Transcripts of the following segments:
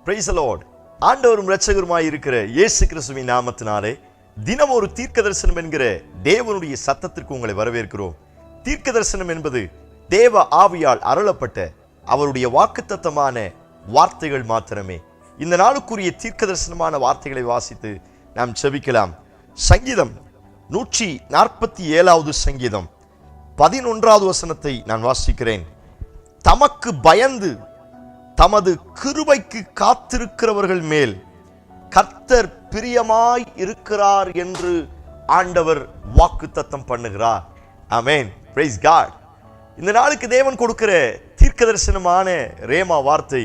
Price the Lord. ஆண்டவரும் இரட்சகருமாய் இருக்கிற இயேசு கிறிஸ்துவின் நாமத்தினாலே தினம் ஒரு தீர்க்க தரிசனம் என்கிற தேவனுடைய சத்தத்திற்கு உங்களை வரவேற்கிறோம். தீர்க்க தரிசனம் என்பது தேவ ஆவியால் அருளப்பட்ட அவருடைய வாக்குத்தத்தமான வார்த்தைகள் மாத்திரமே. இந்த நாளுக்குரிய தீர்க்க தரிசனமான வார்த்தைகளை வாசித்து நாம் செபிக்கலாம். சங்கீதம் 147வது சங்கீதம் 11வது வசனத்தை நான் வாசிக்கிறேன். தமக்கு பயந்து தமது கிருபைக்கு காத்திருக்கிறவர்கள் மேல் கர்த்தர் பிரியமாய் இருக்கிறார் என்று ஆண்டவர் வாக்குத்தத்தம் பண்ணுகிறார். ஆமென். Praise God. இந்த நாளுக்கு தேவன் கொடுக்கிற தீர்க்க தரிசனமான ரேமா வார்த்தை,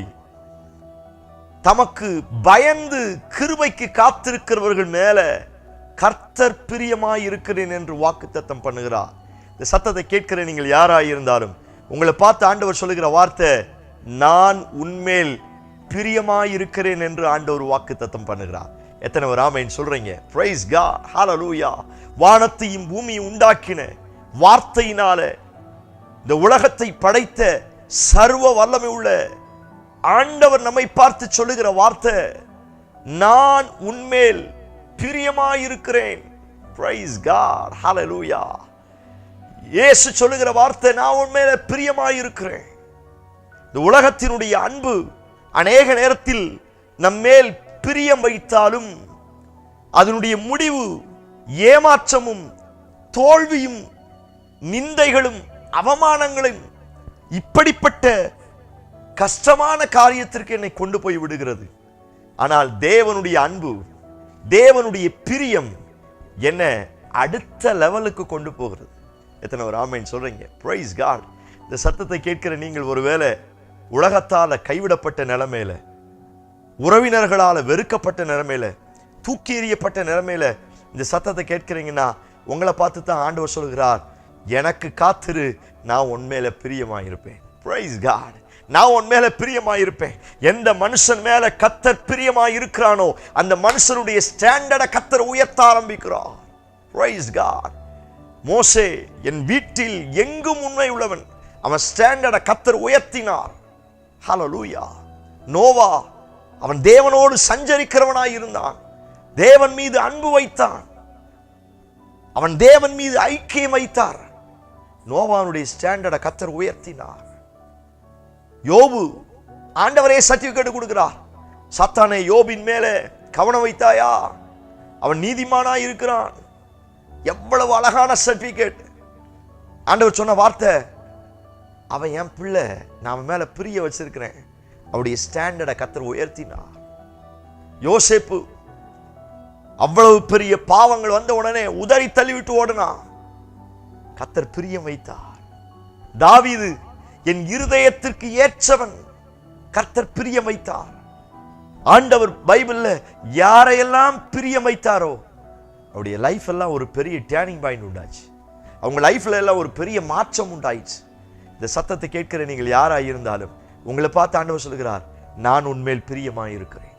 தமக்கு பயந்து கிருபைக்கு காத்திருக்கிறவர்கள் மேல கர்த்தர் பிரியமாய் இருக்கிறேன் என்று வாக்குத்தத்தம் பண்ணுகிறார். இந்த சத்தத்தை கேட்கிற நீங்கள் யாராய் இருந்தாலும் உங்களை பார்த்து ஆண்டவர் சொல்லுகிற வார்த்தை, நான் உன்மேல் பிரியமாயிருக்கிறேன் என்று ஆண்டவர் வாக்குத்தத்தம் பண்ணுகிறார். எத்தனை ஒரு ஆமென் சொல்றீங்க? Praise God. ஹல்லேலூயா. வானத்தையும் பூமியை உண்டாக்கின வார்த்தையினால இந்த உலகத்தை படைத்த சர்வ வல்லமை உள்ள ஆண்டவர் நம்மை பார்த்து சொல்லுகிற வார்த்தை, நான் உன்மேல் பிரியமாயிருக்கிறேன். Price God. ஹல்லேலூயா. இயேசு சொல்லுகிற வார்த்தை, நான் உன்மேல பிரியமாயிருக்கிறேன். இந்த உலகத்தினுடைய அன்பு அநேக நேரத்தில் நம்மேல் பிரியம் வைத்தாலும் அதனுடைய முடிவு ஏமாற்றமும் தோல்வியும் நிந்தைகளும் அவமானங்களும் இப்படிப்பட்ட கஷ்டமான காரியத்திற்கு என்னை கொண்டு போய் விடுகிறது. ஆனால் தேவனுடைய அன்பு, தேவனுடைய பிரியம் என்ன அடுத்த லெவலுக்கு கொண்டு போகிறது. எத்தனை ஒரு ஆமென் சொல்றீங்க? Praise God. இந்த சத்தத்தை கேட்கிற நீங்கள் ஒருவேளை உலகத்தால கைவிடப்பட்ட நிலைமையில, உறவினர்களால வெறுக்கப்பட்ட நிலைமையில, தூக்கி எறியப்பட்ட நிலைமையில இந்த சத்தத்தை கேட்கிறீங்கன்னா உங்களை பார்த்து தான் ஆண்டவர் சொல்கிறார், எனக்கு காத்திரு, நான் உன்மேல பிரியமாயிருப்பேன். Price God. நான் உன்மேல பிரியமாயிருப்பேன். எந்த மனுஷன் மேல கர்த்தர் பிரியமாயிருக்கிறானோ அந்த மனுஷனுடைய ஸ்டாண்டர்டை கர்த்தர் உயர்த்த ஆரம்பிக்கிறார். Praise God. மோசே என் வீட்டில் எங்கும் உண்மை உள்ளவன், அவன் ஸ்டாண்டர்டை கர்த்தர் உயர்த்தினார். ஹல்லேலூயா. நோவா அவன் தேவனோடு சஞ்சரிக்கிறவனாய் இருந்தான். தேவன் மீது அன்பு வைத்தான். அவன் தேவன் மீது ஐக்கியம் வைத்தார். நோவானுடைய ஸ்டாண்டர்டை கர்த்தர் உயர்த்தினார். யோபு, ஆண்டவரே சர்டிபிகேட் கொடுக்கிறார், சாத்தானே யோபின் மேலே கவனம் வைத்தாயா, அவன் நீதிமானாய் இருக்கிறான். எவ்வளவு அழகான சர்டிபிகேட். ஆண்டவர் சொன்ன வார்த்தை, அவன் என் பிள்ளை, நான் அவன் மேல பிரிய வச்சிருக்கிறேன். அவருடைய ஸ்டாண்டர்டை கர்த்தர் உயர்த்தினார். யோசேப்பு அவ்வளவு பெரிய பாவங்கள் வந்த உடனே உதறி தள்ளிவிட்டு ஓடினான். கர்த்தர் பிரியம் வைத்தார். தாவீது என் இருதயத்திற்கு ஏற்றவன், கர்த்தர் பிரியம் வைத்தார். ஆண்டவர் பைபிள்ல யாரையெல்லாம் பிரியம் வைத்தாரோ அவருடைய லைஃப் எல்லாம் ஒரு பெரிய டேர்னிங் பாயிண்ட் உண்டாச்சு. அவங்க லைஃப்ல எல்லாம் ஒரு பெரிய மாற்றம் உண்டாயிடுச்சு. இந்த சத்தத்தை கேட்கிற நீங்கள் யாராய் இருந்தாலும் உங்களை பார்த்து ஆண்டவர் சொல்கிறார், நான் உன்மேல் பிரியமாயிருக்கிறேன்,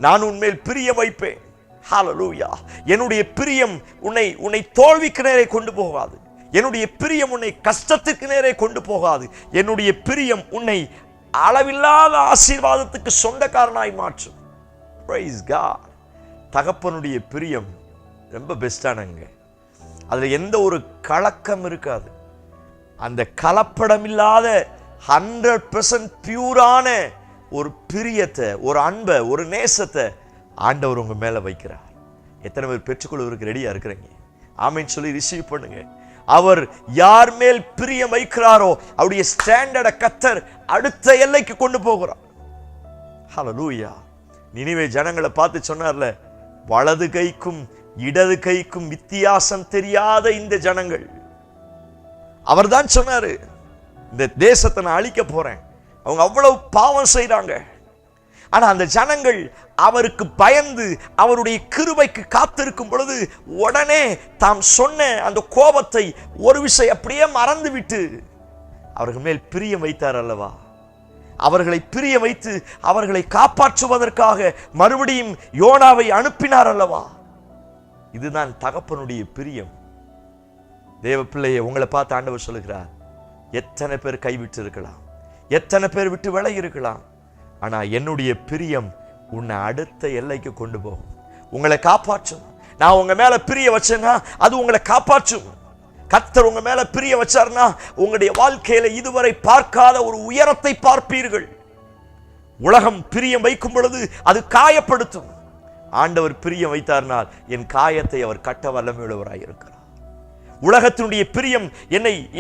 நான் உன்மேல் பிரிய வைப்பேன். ஹல்லேலூயா. என்னுடைய பிரியம் உன்னை தோல்விக்கு நேரே கொண்டு போகாது. என்னுடைய பிரியம் உன்னை கஷ்டத்துக்கு நேரே கொண்டு போகாது. என்னுடைய பிரியம் உன்னை அளவில்லாத ஆசீர்வாதத்துக்கு சொந்தக்காரனாய் மாற்றும். Praise God. தகப்பனுடைய பிரியம் ரொம்ப பெஸ்டானங்க. அதுல எந்த ஒரு கலக்கம் இருக்காது. அந்த கலப்படம் இல்லாத 100% பியூரான ஒரு பிரியத்தை, ஒரு அன்பை, ஒரு நேசத்தை ஆண்டவர் உங்க மேல வைக்கிறார். எத்தனை பேர் பெற்றுக்கொள்வதற்கு ரெடியா இருக்கிறீங்க? ஆமென் சொல்லி ரிசீவ் பண்ணுங்க. அவர் யார் மேல் பிரியம் வைக்கிறாரோ அவருடைய ஸ்டாண்டர்டை கர்த்தர் அடுத்த எல்லைக்கு கொண்டு போகிறார். ஹல்லேலூயா. நினிவே ஜனங்களை பார்த்து சொன்னார்ல, வலது கைக்கும் இடது கைக்கும் வித்தியாசம் தெரியாத இந்த ஜனங்கள். அவர் தான் சொன்னாரு, இந்த தேசத்தை நான் அழிக்க போறேன். அவங்க அவ்வளவு பாவம் செய்றாங்க. ஆனா அந்த ஜனங்கள் அவருக்கு பயந்து அவருடைய கிருபைக்கு காத்திருக்கும் பொழுது உடனே தாம் சொன்ன அந்த கோபத்தை ஒரு விஷயம் அப்படியே மறந்து விட்டு அவர்கள் மேல் பிரியம் வைத்தார் அல்லவா? அவர்களை பிரிய வைத்து அவர்களை காப்பாற்றுவதற்காக மறுபடியும் யோனாவை அனுப்பினார் அல்லவா? இதுதான் தகப்பனுடைய பிரியம். தேவ பிள்ளையை உங்களை பார்த்து ஆண்டவர் சொல்லுகிறார், எத்தனை பேர் கைவிட்டு இருக்கலாம், எத்தனை பேர் விட்டு விலகி இருக்கலாம். ஆனா என்னுடைய பிரியம் உன்னை அடுத்த எல்லைக்கு கொண்டு போகும், உங்களை காப்பாற்றும். நான் உங்க மேல பிரிய வச்சேன்னா அது உங்களை காப்பாற்றும். கர்த்தர் உங்க மேல பிரிய வச்சார்னா உங்களுடைய வாழ்க்கையில இதுவரை பார்க்காத ஒரு உயரத்தை பார்ப்பீர்கள். உலகம் பிரியம் வைக்கும் பொழுது அது காயப்படுத்தும். ஆண்டவர் பிரியம் வைத்தார்னால் என் காயத்தை அவர் கட்ட வல்லமையுள்ளவராய் இருக்கிறார். உலகத்தினுடைய பிரியம்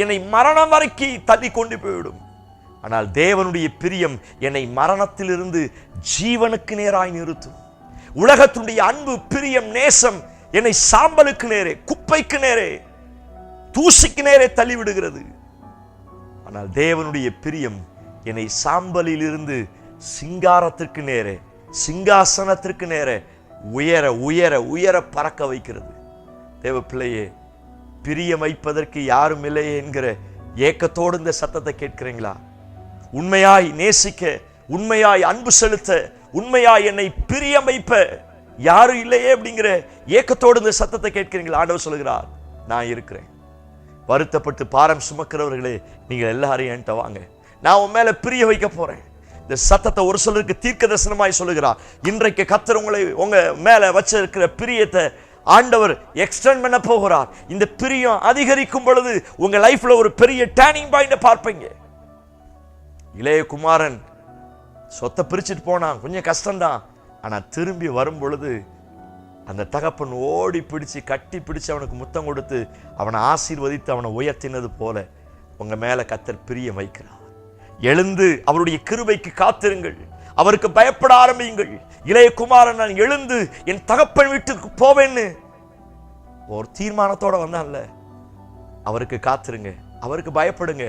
என்னை மரணம் வரைக்கும் தள்ளி கொண்டு போய்விடும். ஆனால் தேவனுடைய பிரியம் என்னை மரணத்திலிருந்து ஜீவனுக்கு நேராய் நிறுத்தும். உலகத்தினுடைய அன்பு, பிரியம், நேசம் என்னை சாம்பலுக்கு நேரே, குப்பைக்கு நேரே, தூசிக்கு நேரே தள்ளிவிடுகிறது. ஆனால் தேவனுடைய பிரியம் என்னை சாம்பலில் இருந்து சிங்காரத்திற்கு நேரே, சிங்காசனத்திற்கு நேரே உயர உயர உயர பறக்க வைக்கிறது. தேவ பிள்ளையே, பிரியம் வைப்பதற்கு யாரும் இல்லையே என்கிற ஏக்கத்தோடு இந்த சத்தத்தை கேட்கிறீங்களா? உண்மையாய் நேசிக்க, உண்மையாய் அன்பு செலுத்த, உண்மையாய் என்னை பிரியம் வைப்ப யாரும் இல்லையே அப்படிங்கிற ஏக்கத்தோடு இந்த சத்தத்தை கேட்கிறீங்களா? ஆண்டவர் சொல்கிறார், நான் இருக்கிறேன். வருத்தப்பட்டு பாரம் சுமக்கிறவர்களே, நீங்கள் எல்லாரும் என்கிட்ட வாங்க, நான் உன் மேல பிரிய வைக்க போறேன். இந்த சத்தத்தை ஒரு சொல்லுக்கு தீர்க்க தரிசனமாய் சொல்லுகிறார். இன்றைக்கு கர்த்தர் உங்க மேல வச்சிருக்கிற பிரியத்தை ஆண்டவர் எக்ஸ்டெண்ட் பண்ண போகிறார். இந்த பிரியம் அதிகரிக்கும் பொழுது உங்க லைஃப்ல ஒரு பெரிய டர்னிங் பாயிண்ட் பார்ப்பீங்க. இளைய குமாரன் சொத்தை பிரிச்சுட்டு போனான், கொஞ்சம் கஷ்டம்தான். ஆனா திரும்பி வரும் பொழுது அந்த தகப்பன் ஓடி பிடிச்சு கட்டி பிடிச்சு அவனுக்கு முத்தம் கொடுத்து அவனை ஆசீர்வதித்து அவனை உயர்த்தினது போல உங்க மேல கர்த்தர் பிரியம் வைக்கிறார். எழுந்து அவருடைய கிருபைக்கு காத்திருங்கள், அவருக்கு பயப்பட ஆரம்பியுங்கள். இளைய குமாரன் நான் எழுந்து என் தகப்பன் வீட்டுக்கு போவேன்னு ஒரு தீர்மானத்தோட வந்தான்ல, அவருக்கு காத்திருங்க, அவருக்கு பயப்படுங்க.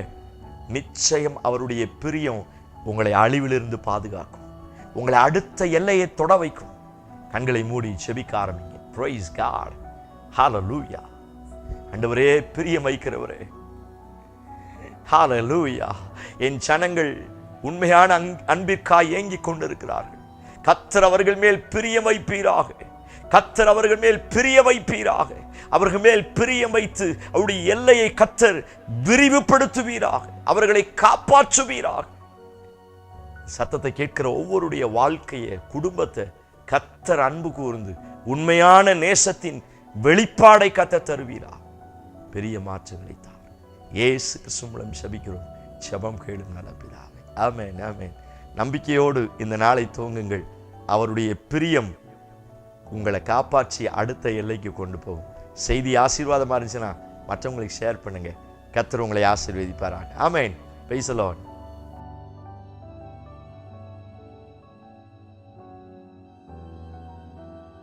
நிச்சயம் அவருடைய பிரியம் உங்களை அழிவிலிருந்து பாதுகாக்கும், உங்களை அடுத்த எல்லையை தொட வைக்கும். கண்களை மூடி செபிக்க ஆரம்பிங்க. Praise God. Hallelujah. ஆண்டவரே, பிரியம் வைக்கிறவரே, ஹalleluya. என் ஜனங்கள் உண்மையான அன்பிற்காய் ஏங்கிக் கொண்டிருக்கிறார்கள். கர்த்தர் அவர்கள் மேல் பிரியம் வைப்பீராக, கர்த்தர் அவர்கள் மேல் பிரிய வைப்பீராக. அவர்கள் மேல் பிரியம் வைத்து அவருடைய எல்லையை கர்த்தர் விரிவுபடுத்துவீராக, அவர்களை காப்பாற்றுவீராக. சத்தத்தை கேட்கிற ஒவ்வொருடைய வாழ்க்கையை, குடும்பத்தை கர்த்தர் அன்பு கூர்ந்து உண்மையான நேசத்தின் வெளிப்பாடை கர்த்தர் தருவீரா. பெரிய மாற்றங்களை தார். இயேசு கிறிஸ்து மூலம் ஜெபிக்கிறோம். ஜெபம் கேளும் நல்ல பிதாவே. ஆமென், ஆமென். நம்பிக்கையோடு இந்த நாளை துவங்குங்கள். அவருடைய பிரியம் உங்களை காப்பாற்றி அடுத்த எல்லைக்கு கொண்டு போகும். செய்தி ஆசீர்வாதமா இருந்துச்சுன்னா மற்றவங்களுக்கு ஷேர் பண்ணுங்க. கர்த்தர் உங்களை ஆசீர்வதிப்பாராக. ஆமென். Praise the Lord.